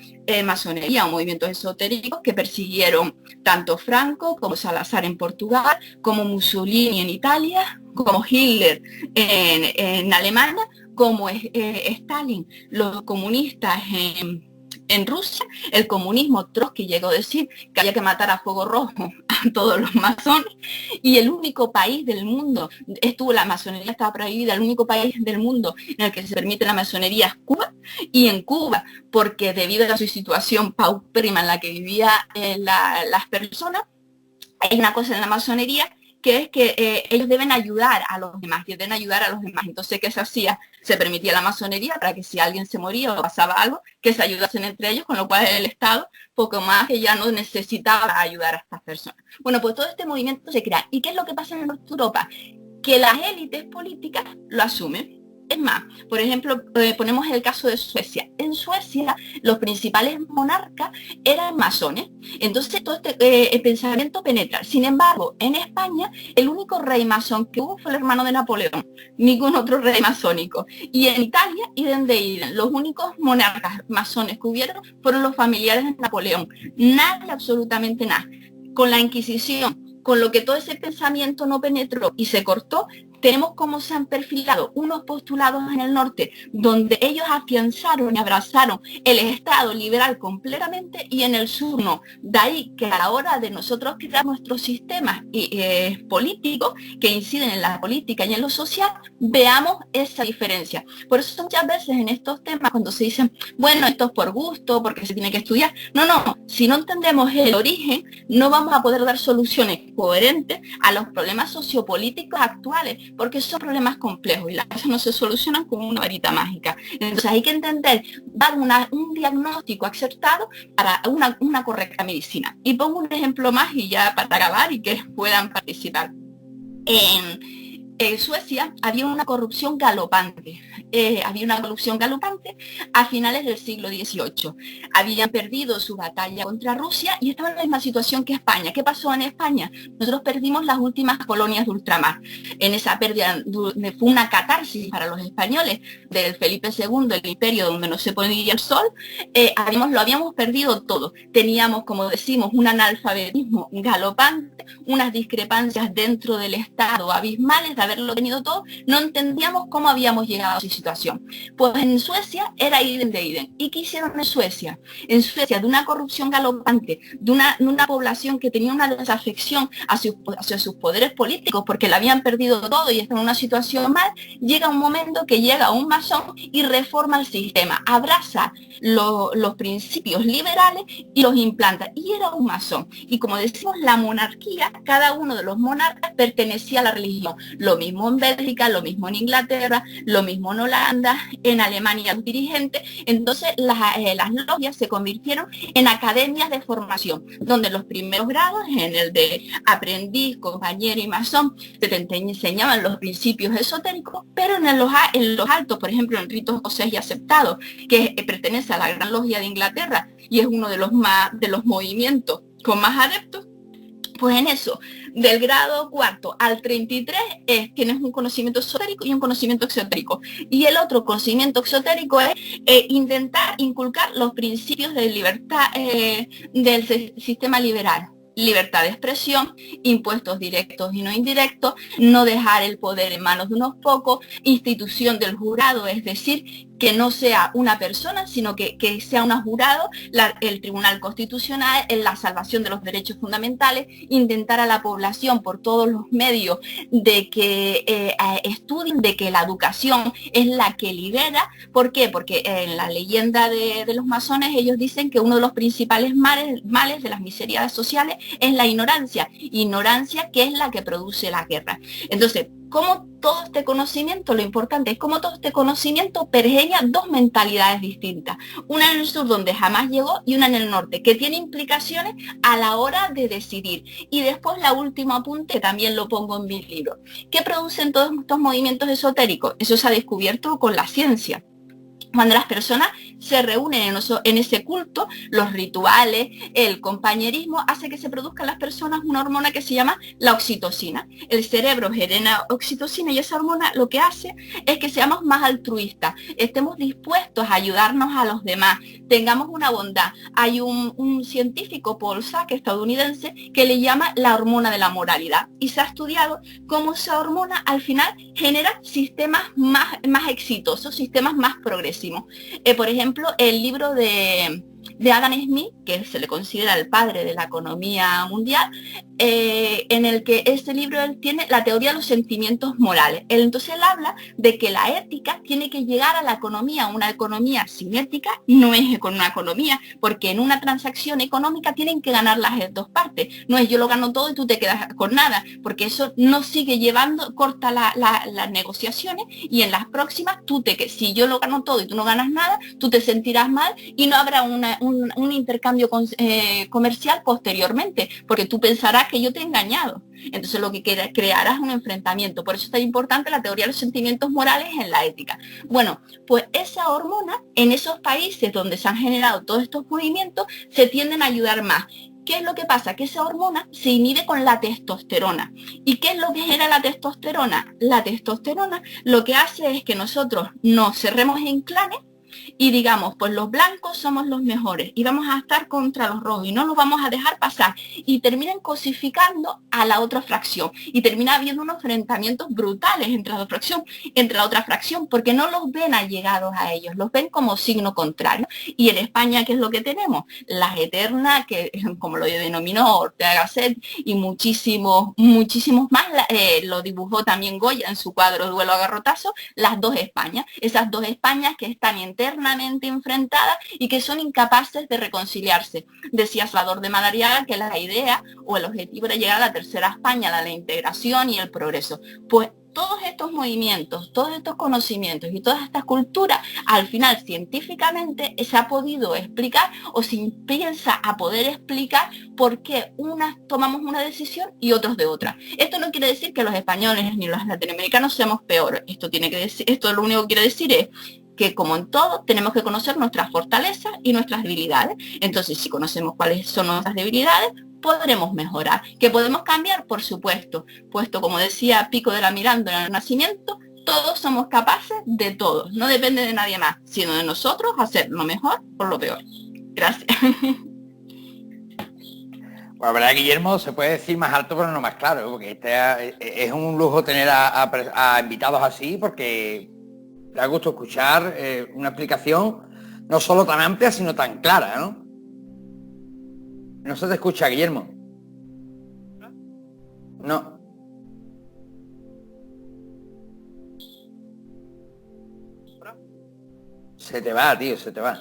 Masonería o movimientos esotéricos que persiguieron tanto Franco como Salazar en Portugal, como Mussolini en Italia, como Hitler en Alemania, como Stalin, los comunistas en Rusia, el comunismo. Trotsky llegó a decir que había que matar a fuego rojo a todos los masones, y el único país del mundo, la masonería estaba prohibida, el único país del mundo en el que se permite la masonería es Cuba, y en Cuba, porque debido a su situación paupérrima en la que vivían las personas, hay una cosa en la masonería que es que ellos deben ayudar a los demás, Entonces, ¿qué se hacía? Se permitía la masonería para que si alguien se moría o pasaba algo, que se ayudasen entre ellos, con lo cual el Estado, poco más que ya no necesitaba ayudar a estas personas. Bueno, pues todo este movimiento se crea. ¿Y qué es lo que pasa en Europa? Que las élites políticas lo asumen. Es más, por ejemplo, ponemos el caso de Suecia. En Suecia, los principales monarcas eran masones. Entonces, todo este pensamiento penetra. Sin embargo, en España, el único rey masón que hubo fue el hermano de Napoleón. Ningún otro rey masónico. Y en Italia, idem de idem. Los únicos monarcas masones que hubieron fueron los familiares de Napoleón. Nada, absolutamente nada. Con la Inquisición, con lo que todo ese pensamiento no penetró y se cortó, tenemos cómo se han perfilado unos postulados en el norte donde ellos afianzaron y abrazaron el Estado liberal completamente, y en el sur no. De ahí que a la hora de nosotros crear nuestros sistemas políticos que inciden en la política y en lo social, veamos esa diferencia. Por eso muchas veces en estos temas, cuando se dicen, bueno, esto es por gusto, porque se tiene que estudiar, no, si no entendemos el origen, no vamos a poder dar soluciones coherentes a los problemas sociopolíticos actuales, porque son problemas complejos y las cosas no se solucionan con una varita mágica. Entonces hay que entender, dar un diagnóstico acertado para una correcta medicina. Y pongo un ejemplo más y ya para acabar y que puedan participar. En Suecia había una corrupción galopante. A finales del siglo XVIII. Habían perdido su batalla contra Rusia y estaban en la misma situación que España. ¿Qué pasó en España? Nosotros perdimos las últimas colonias de ultramar. En esa pérdida fue una catarsis para los españoles del Felipe II, el imperio donde no se ponía el sol. Lo habíamos perdido todo. Teníamos, como decimos, un analfabetismo galopante, unas discrepancias dentro del Estado abismales de haberlo tenido todo. No entendíamos cómo habíamos llegado a esa situación. Pues en Suecia era idem de idem. ¿Y qué hicieron en Suecia? En Suecia, de una corrupción galopante, de una población que tenía una desafección hacia sus poderes políticos porque la habían perdido todo y está en una situación mal, llega un momento que llega un masón y reforma el sistema, abraza los principios liberales y los implanta. Y era un masón. Y como decimos, la monarquía, cada uno de los monarcas pertenecía a la religión. Lo mismo en Bélgica, lo mismo en Inglaterra, lo mismo en Holanda, en Alemania los dirigentes. Entonces las logias se convirtieron en academias de formación, donde los primeros grados, en el de aprendiz, compañero y masón, te enseñaban los principios esotéricos, pero en los altos, por ejemplo, en Rito José y Aceptado, que pertenece a la Gran Logia de Inglaterra y es uno de los movimientos con más adeptos, pues en eso, del grado cuarto al 33 tienes un conocimiento esotérico y un conocimiento exotérico. Y el otro conocimiento exotérico es intentar inculcar los principios de libertad del sistema liberal. Libertad de expresión, impuestos directos y no indirectos, no dejar el poder en manos de unos pocos, institución del jurado, es decir, que no sea una persona, sino que sea un jurado, el Tribunal Constitucional, en la salvación de los derechos fundamentales, intentar a la población por todos los medios de que estudien, de que la educación es la que libera. ¿Por qué? Porque en la leyenda de los masones ellos dicen que uno de los principales males de las miserias sociales es la ignorancia que es la que produce la guerra. Entonces, como todo este conocimiento, lo importante es cómo todo este conocimiento pergeña dos mentalidades distintas, una en el sur donde jamás llegó y una en el norte, que tiene implicaciones a la hora de decidir. Y después la última apunte, que también lo pongo en mi libro. ¿Qué producen todos estos movimientos esotéricos? Eso se ha descubierto con la ciencia. Cuando las personas se reúnen en ese culto, los rituales, el compañerismo, hace que se produzca en las personas una hormona que se llama la oxitocina. El cerebro genera oxitocina y esa hormona lo que hace es que seamos más altruistas, estemos dispuestos a ayudarnos a los demás, tengamos una bondad. Hay un científico, Paul Sack, estadounidense, que le llama la hormona de la moralidad y se ha estudiado cómo esa hormona al final genera sistemas más exitosos, sistemas más progresivos. Por ejemplo, el libro de Adam Smith, que se le considera el padre de la economía mundial, en el que este libro él tiene la teoría de los sentimientos morales. Entonces él habla de que la ética tiene que llegar a la economía. Una economía sin ética no es con una economía, porque en una transacción económica tienen que ganar las dos partes. No es yo lo gano todo y tú te quedas con nada, porque eso no sigue llevando, corta las negociaciones, y en las próximas si yo lo gano todo y tú no ganas nada, tú te sentirás mal y no habrá un intercambio comercial posteriormente, porque tú pensarás que yo te he engañado. Entonces lo que crearás es un enfrentamiento. Por eso es tan importante la teoría de los sentimientos morales en la ética. Bueno, pues esa hormona en esos países donde se han generado todos estos movimientos se tienden a ayudar más. ¿Qué es lo que pasa? Que esa hormona se inhibe con la testosterona. ¿Y qué es lo que genera la testosterona? La testosterona lo que hace es que nosotros nos cerremos en clanes y digamos, pues los blancos somos los mejores y vamos a estar contra los rojos y no los vamos a dejar pasar, y terminan cosificando a la otra fracción y termina habiendo unos enfrentamientos brutales entre la otra fracción, porque no los ven allegados a ellos, los ven como signo contrario. Y en España, ¿qué es lo que tenemos? Las eternas, que como lo denominó Ortega Gasset, y muchísimos más, lo dibujó también Goya en su cuadro Duelo a garrotazo, las dos Españas, esas dos Españas que están internamente enfrentadas y que son incapaces de reconciliarse. Decía Salvador de Madariaga que la idea o el objetivo era llegar a la tercera España, la integración y el progreso. Pues todos estos movimientos, todos estos conocimientos y todas estas culturas, al final científicamente se ha podido explicar, o se empieza a poder explicar por qué unas tomamos una decisión y otros de otra. Esto no quiere decir que los españoles ni los latinoamericanos seamos peores. Esto lo único que quiere decir es que, como en todo, tenemos que conocer nuestras fortalezas y nuestras debilidades. Entonces, si conocemos cuáles son nuestras debilidades, podremos mejorar. ¿Que podemos cambiar? Por supuesto. Puesto, como decía Pico de la Miranda en el Renacimiento, todos somos capaces de todo. No depende de nadie más, sino de nosotros hacer lo mejor o lo peor. Gracias. Pues la verdad, Guillermo, se puede decir más alto pero no más claro, porque es un lujo tener a invitados así, porque da gusto escuchar una explicación no solo tan amplia, sino tan clara, ¿no? No se te escucha, Guillermo. No. Se te va, tío, se te va.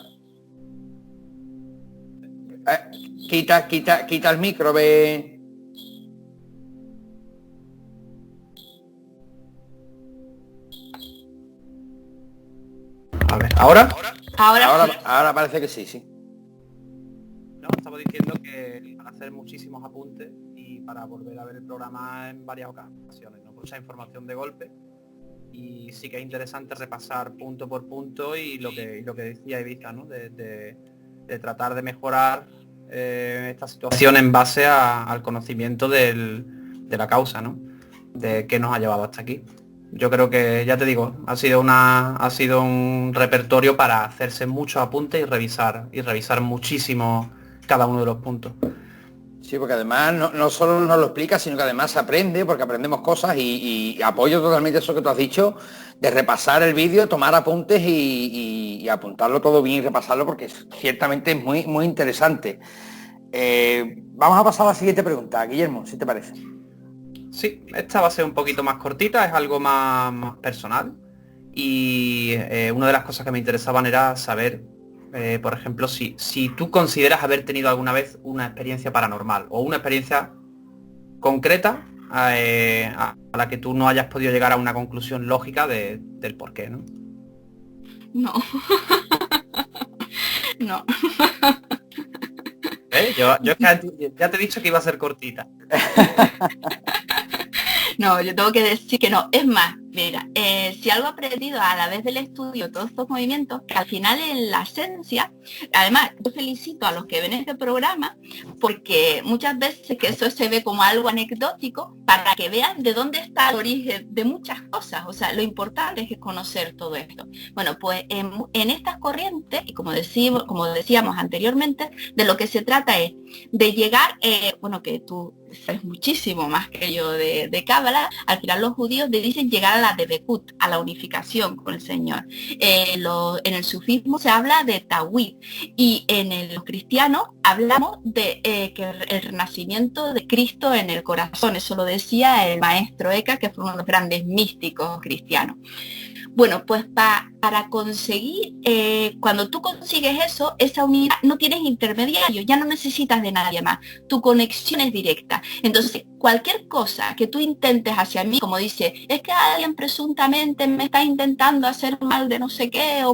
Quita el micro, ve. A ver, ¿ahora? Ahora parece que sí. No, estaba diciendo que para hacer muchísimos apuntes y para volver a ver el programa en varias ocasiones, no mucha información de golpe, y sí que es interesante repasar punto por punto y lo que decía Ibiza, ¿no? De tratar de mejorar esta situación en base al conocimiento de la causa, ¿no? De qué nos ha llevado hasta aquí. Yo creo que, ya te digo, ha sido un repertorio para hacerse muchos apuntes y revisar muchísimo cada uno de los puntos. Sí, porque además no solo nos lo explica, sino que además se aprende, porque aprendemos cosas y apoyo totalmente eso que tú has dicho, de repasar el vídeo, tomar apuntes y apuntarlo todo bien y repasarlo, porque ciertamente es muy, muy interesante. Vamos a pasar a la siguiente pregunta, Guillermo, si te parece. Sí, esta va a ser un poquito más cortita, es algo más personal. Y una de las cosas que me interesaban era saber, por ejemplo, si tú consideras haber tenido alguna vez una experiencia paranormal o una experiencia concreta a la que tú no hayas podido llegar a una conclusión lógica del por qué, ¿no? No. No. Yo es que ya te he dicho que iba a ser cortita. No, yo tengo que decir que no. Es más, mira, si algo he aprendido a la vez del estudio, todos estos movimientos, que al final en la esencia, además, yo felicito a los que ven este programa, porque muchas veces que eso se ve como algo anecdótico, para que vean de dónde está el origen de muchas cosas. O sea, lo importante es conocer todo esto. Bueno, pues en estas corrientes, y como decíamos anteriormente, de lo que se trata es de llegar, bueno, que tú sabes muchísimo más que yo de Cábala. Al final los judíos dicen llegar a la Debekut, a la unificación con el Señor. En el sufismo se habla de Tawhid, y en los cristianos hablamos de que el renacimiento de Cristo en el corazón. Eso lo decía el maestro Eka, que fue uno de los grandes místicos cristianos. Bueno, pues para conseguir, cuando tú consigues eso, esa unidad, no tienes intermediario, ya no necesitas de nadie más, tu conexión es directa. Entonces, cualquier cosa que tú intentes hacia mí, como dice, es que alguien presuntamente me está intentando hacer mal de no sé qué,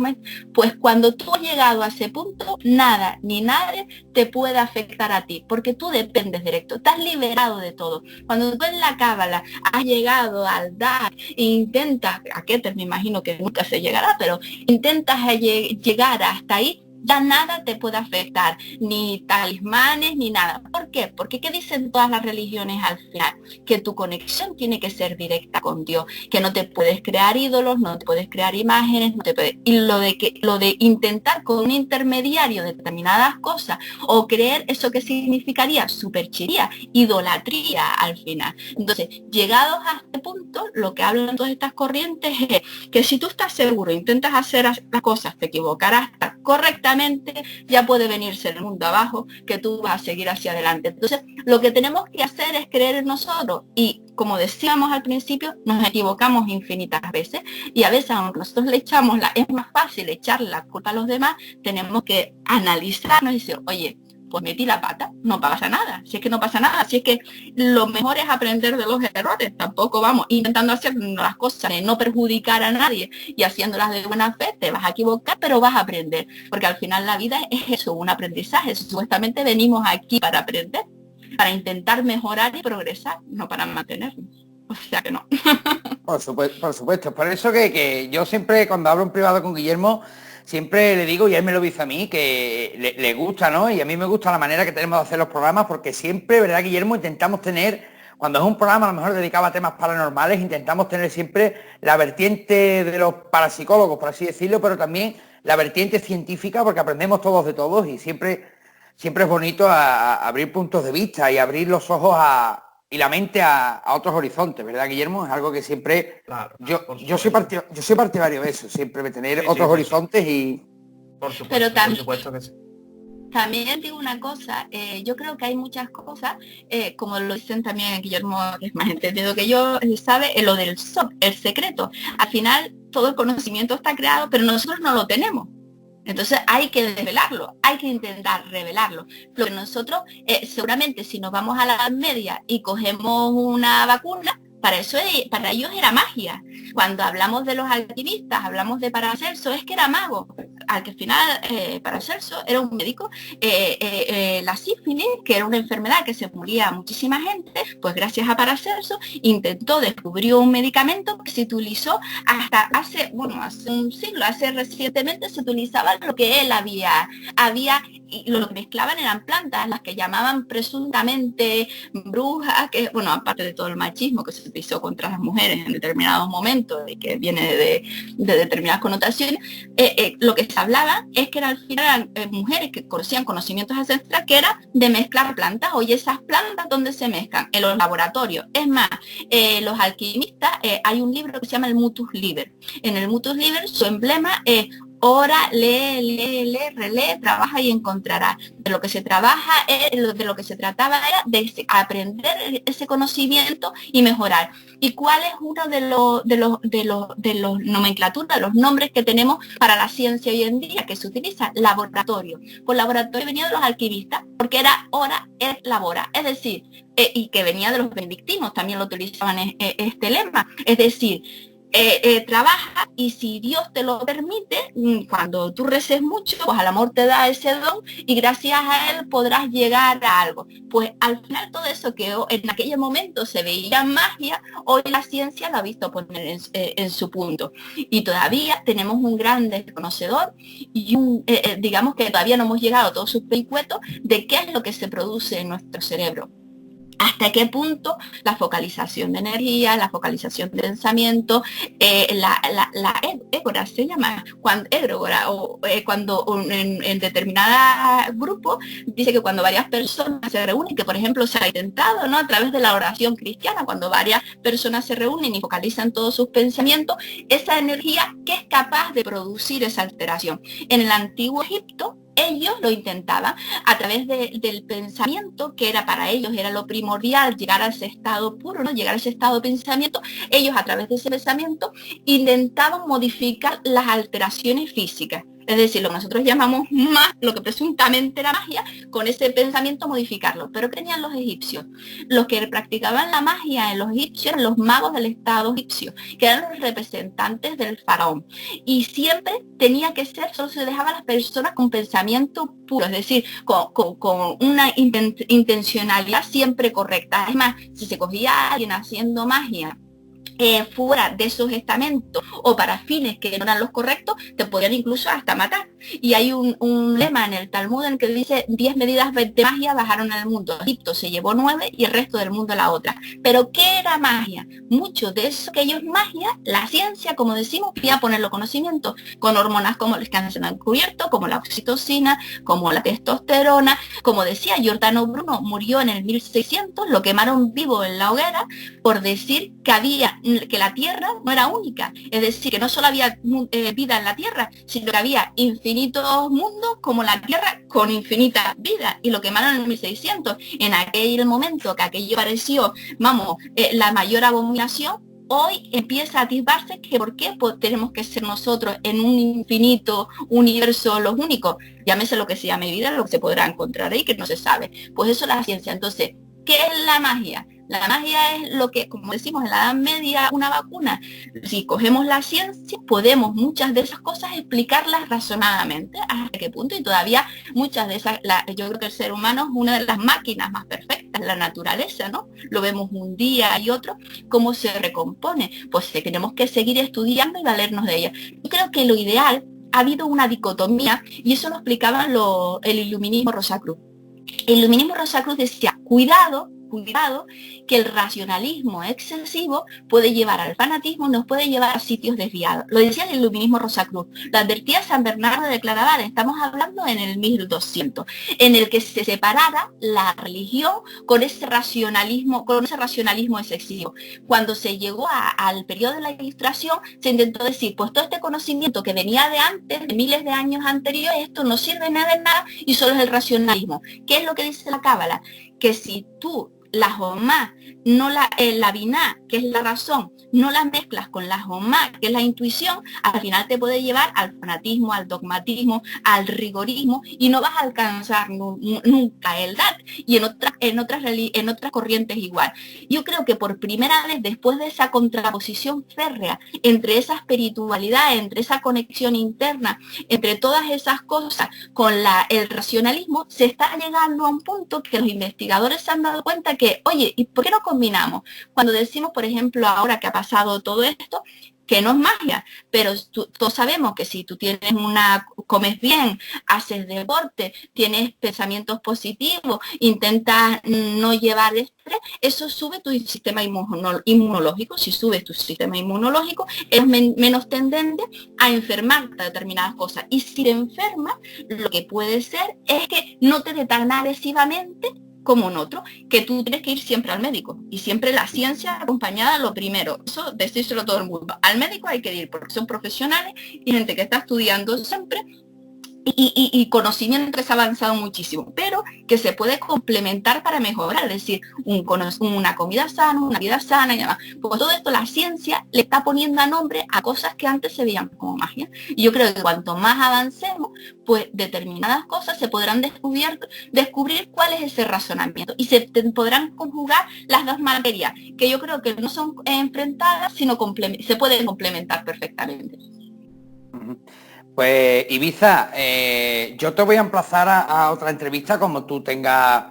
pues cuando tú has llegado a ese punto, nada ni nadie te puede afectar a ti, porque tú dependes directo, estás liberado de todo. Cuando tú en la Cábala has llegado al dar e intentas, a Keter me imagino que nunca se llegará, pero intentas llegar hasta ahí, ya nada te puede afectar, ni talismanes, ni nada. ¿Por qué? Porque ¿qué dicen todas las religiones al final? Que tu conexión tiene que ser directa con Dios, que no te puedes crear ídolos, no te puedes crear imágenes, no te puedes... Y lo de intentar con un intermediario determinadas cosas, o creer, eso que significaría superchería, idolatría al final. Entonces, llegados a este punto, lo que hablan todas estas corrientes es que si tú estás seguro, intentas hacer las cosas, te equivocarás correctamente, ya puede venirse el mundo abajo, que tú vas a seguir hacia adelante. Entonces, lo que tenemos que hacer es creer en nosotros, y como decíamos al principio, nos equivocamos infinitas veces, y a veces, aunque nosotros es más fácil echarle la culpa a los demás, tenemos que analizarnos y decir, oye, pues metí la pata, no pasa nada, si es que no pasa nada, si es que lo mejor es aprender de los errores, tampoco vamos intentando hacer las cosas de no perjudicar a nadie y haciéndolas de buena fe, te vas a equivocar, pero vas a aprender, porque al final la vida es eso, un aprendizaje. Supuestamente venimos aquí para aprender, para intentar mejorar y progresar, no para mantenernos. O sea que no. Por supuesto. Por eso que yo siempre, cuando hablo en privado con Guillermo, siempre le digo, y él me lo dice a mí, que le gusta, ¿no? Y a mí me gusta la manera que tenemos de hacer los programas, porque siempre, ¿verdad, Guillermo? Intentamos tener, cuando es un programa a lo mejor dedicado a temas paranormales, intentamos tener siempre la vertiente de los parapsicólogos, por así decirlo, pero también la vertiente científica, porque aprendemos todos de todos, y siempre es bonito abrir puntos de vista y abrir los ojos y la mente a otros horizontes, ¿verdad, Guillermo? Es algo que siempre... Claro, yo soy partidario de eso, siempre de tener otros horizontes y... Por supuesto, pero también, por supuesto que sí. También digo una cosa, yo creo que hay muchas cosas, como lo dicen también Guillermo, que es más entendido que yo, sabe, lo del SOP, el secreto. Al final todo el conocimiento está creado, pero nosotros no lo tenemos. Entonces hay que desvelarlo, hay que intentar revelarlo. Lo que nosotros, seguramente si nos vamos a la Edad Media y cogemos una vacuna, para ellos era magia. Cuando hablamos de los alquimistas, hablamos de Paracelso, es que era mago. Al que al final Paracelso era un médico. La sífilis, que era una enfermedad que se moría muchísima gente, pues gracias a Paracelso descubrió un medicamento que se utilizó hasta hace un siglo, recientemente se utilizaba lo que él había, y lo que mezclaban eran plantas, las que llamaban presuntamente brujas, que, bueno, aparte de todo el machismo que se utilizó contra las mujeres en determinados momentos y que viene de determinadas connotaciones, lo que se hablaban es que al final eran mujeres que conocían conocimientos ancestrales, que era de mezclar plantas. Oye, esas plantas, ¿dónde se mezclan? En los laboratorios. Es más, los alquimistas, hay un libro que se llama el Mutus Liber. En el Mutus Liber su emblema es ora, lee, relee, trabaja y encontrará. De lo que se trabaja, de lo que se trataba era de aprender ese conocimiento y mejorar. ¿Y cuál es uno de los nomenclaturas, de los nombres que tenemos para la ciencia hoy en día que se utiliza? Laboratorio. Por laboratorio venía de los alquimistas, porque era ora, es labora. Es decir, y que venía de los benedictinos, también lo utilizaban este lema. Es decir, trabaja, y si Dios te lo permite, cuando tú reces mucho, pues al amor te da ese don y gracias a él podrás llegar a algo. Pues al final todo eso que en aquel momento se veía magia, hoy la ciencia lo ha visto poner en su punto. Y todavía tenemos un gran desconocedor y digamos que todavía no hemos llegado a todos sus vericuetos de qué es lo que se produce en nuestro cerebro. Hasta qué punto la focalización de energía, la focalización de pensamiento, la égora se llama, cuando en determinada grupo dice que cuando varias personas se reúnen, que por ejemplo se ha intentado, ¿no?, a través de la oración cristiana, cuando varias personas se reúnen y focalizan todos sus pensamientos, esa energía que es capaz de producir esa alteración. En el antiguo Egipto, ellos lo intentaban a través del pensamiento, que era para ellos, era lo primordial, llegar a ese estado puro, ¿no?, llegar a ese estado de pensamiento. Ellos a través de ese pensamiento intentaban modificar las alteraciones físicas. Es decir, lo que nosotros llamamos lo que presuntamente era magia, con ese pensamiento modificarlo. Pero ¿qué tenían los egipcios? Los que practicaban la magia en los egipcios eran los magos del estado egipcio, que eran los representantes del faraón. Y siempre tenía que ser, solo se dejaba a las personas con pensamiento puro, es decir, con una intencionalidad siempre correcta. Es más, si se cogía a alguien haciendo magia fuera de esos estamentos o para fines que no eran los correctos, te podían incluso hasta matar. Y hay un lema en el Talmud en el que dice 10 medidas de magia bajaron al mundo. Egipto se llevó 9 y el resto del mundo la otra. Pero ¿qué era magia? Mucho de eso que ellos magia, la ciencia, como decimos, quería ponerlo conocimiento con hormonas como las que han descubierto, como la oxitocina, como la testosterona. Como decía Giordano Bruno, murió en el 1600, lo quemaron vivo en la hoguera por decir que la Tierra no era única, es decir, que no solo había vida en la Tierra, sino que había infinitos mundos como la Tierra con infinitas vidas, y lo quemaron en el 1600. En aquel momento que aquello pareció, la mayor abominación, hoy empieza a atisbarse que por qué tenemos que ser nosotros en un infinito universo los únicos. Llámese lo que se llame vida, lo que se podrá encontrar ahí, que no se sabe. Pues eso es la ciencia. Entonces, ¿qué es la magia? La magia es lo que, como decimos en la Edad Media, una vacuna. Si cogemos la ciencia, podemos muchas de esas cosas explicarlas razonadamente. ¿Hasta qué punto? Y todavía muchas de esas, yo creo que el ser humano es una de las máquinas más perfectas, la naturaleza, ¿no? Lo vemos un día y otro, cómo se recompone. Pues tenemos que seguir estudiando y valernos de ella. Yo creo que lo ideal, ha habido una dicotomía, y eso lo explicaba el iluminismo Rosacruz. El iluminismo Rosacruz decía, cuidado, que el racionalismo excesivo puede llevar al fanatismo, nos puede llevar a sitios desviados. Lo decía el iluminismo Rosacruz, lo advertía San Bernardo de Claraval. Estamos hablando en el 1200, en el que se separara la religión con ese racionalismo excesivo. Cuando se llegó al periodo de la Ilustración, se intentó decir, pues todo este conocimiento que venía de antes, de miles de años anteriores, esto no sirve nada de nada y solo es el racionalismo. ¿Qué es lo que dice la Cábala? Que si tú la Jomá, la Biná, que es la razón, no la mezclas con la Jomá, que es la intuición, al final te puede llevar al fanatismo, al dogmatismo, al rigorismo, y no vas a alcanzar nunca el DAT, y en otras corrientes igual. Yo creo que por primera vez, después de esa contraposición férrea entre esa espiritualidad, entre esa conexión interna, entre todas esas cosas, con el racionalismo, se está llegando a un punto que los investigadores se han dado cuenta que, oye, ¿y por qué no combinamos? Cuando decimos, por ejemplo, ahora que ha pasado todo esto, que no es magia, pero todos sabemos que si tú comes bien, haces deporte, tienes pensamientos positivos, intentas no llevar estrés, eso sube tu sistema inmunológico. Si subes tu sistema inmunológico, eres menos tendente a enfermarte de determinadas cosas. Y si te enfermas, lo que puede ser es que no te dé tan agresivamente como en otro, que tú tienes que ir siempre al médico. Y siempre la ciencia acompañada lo primero. Eso decírselo a todo el mundo. Al médico hay que ir porque son profesionales y gente que está estudiando siempre y conocimiento que se ha avanzado muchísimo, pero que se puede complementar para mejorar, es decir, una comida sana, una vida sana y demás. Pues todo esto la ciencia le está poniendo a nombre a cosas que antes se veían como magia. Y yo creo que cuanto más avancemos, pues determinadas cosas se podrán descubrir cuál es ese razonamiento y se podrán conjugar las dos materias, que yo creo que no son enfrentadas, sino se pueden complementar perfectamente. Pues Ibiza, yo te voy a emplazar a otra entrevista como tú tengas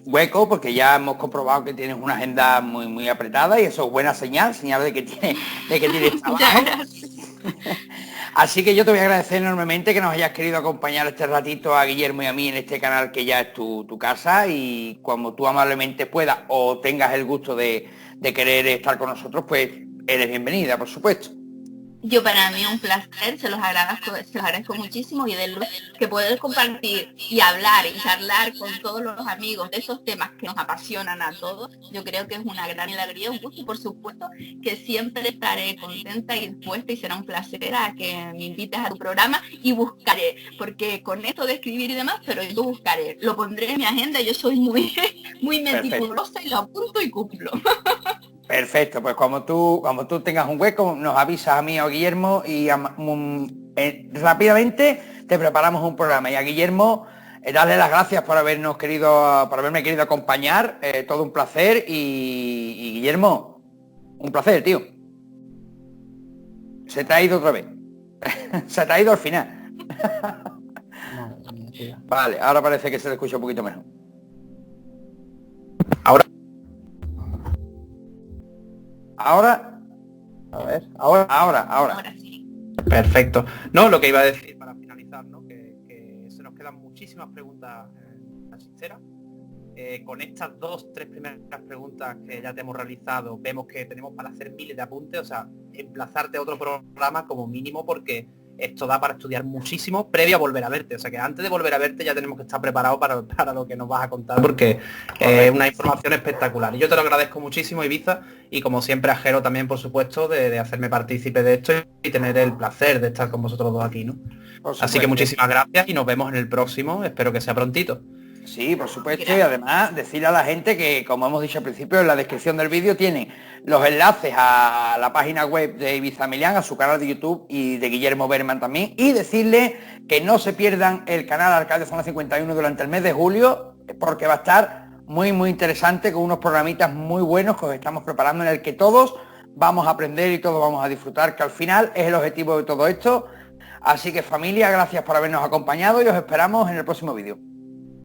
hueco, porque ya hemos comprobado que tienes una agenda muy apretada y eso es buena señal de que tienes trabajo. Así que yo te voy a agradecer enormemente que nos hayas querido acompañar este ratito a Guillermo y a mí en este canal que ya es tu casa, y como tú amablemente puedas o tengas el gusto de querer estar con nosotros, pues eres bienvenida, por supuesto. Yo, para mí, un placer, se los agradezco muchísimo, y de lo que poder compartir y hablar y charlar con todos los amigos de esos temas que nos apasionan a todos, yo creo que es una gran alegría, un gusto, y por supuesto que siempre estaré contenta y dispuesta, y será un placer a que me invites a tu programa, y buscaré, porque con esto de escribir y demás, pero yo buscaré, lo pondré en mi agenda, yo soy muy meticulosa y lo apunto y cumplo. Perfecto, pues como tú tengas un hueco, nos avisas a mí o a Guillermo y rápidamente te preparamos un programa. Y a Guillermo, darle las gracias por haberme querido acompañar, todo un placer, y Guillermo, un placer, tío. Se te ha ido otra vez. Se te ha ido al final. Vale, ahora parece que se le escucha un poquito mejor. Ahora, a ver, ahora. Sí. Perfecto. No, lo que iba a decir para finalizar, ¿no? Que se nos quedan muchísimas preguntas en la chistera. Con estas 3 primeras preguntas que ya te hemos realizado, vemos que tenemos para hacer miles de apuntes, o sea, emplazarte a otro programa como mínimo, porque esto da para estudiar muchísimo previo a volver a verte. O sea que antes de volver a verte ya tenemos que estar preparados para lo que nos vas a contar, porque es una información espectacular. Y yo te lo agradezco muchísimo, Ibiza, y como siempre a Jero también, por supuesto, de hacerme partícipe de esto y tener el placer de estar con vosotros dos aquí, ¿no? Así que muchísimas gracias y nos vemos en el próximo, espero que sea prontito. Sí, por supuesto, y además decir a la gente que, como hemos dicho al principio, en la descripción del vídeo tienen los enlaces a la página web de Ibiza Millán, a su canal de YouTube, y de Guillermo Berman también, y decirle que no se pierdan el canal Arcadia Zona 51 durante el mes de julio, porque va a estar muy interesante, con unos programitas muy buenos que os estamos preparando, en el que todos vamos a aprender y todos vamos a disfrutar, que al final es el objetivo de todo esto. Así que, familia, gracias por habernos acompañado y os esperamos en el próximo vídeo.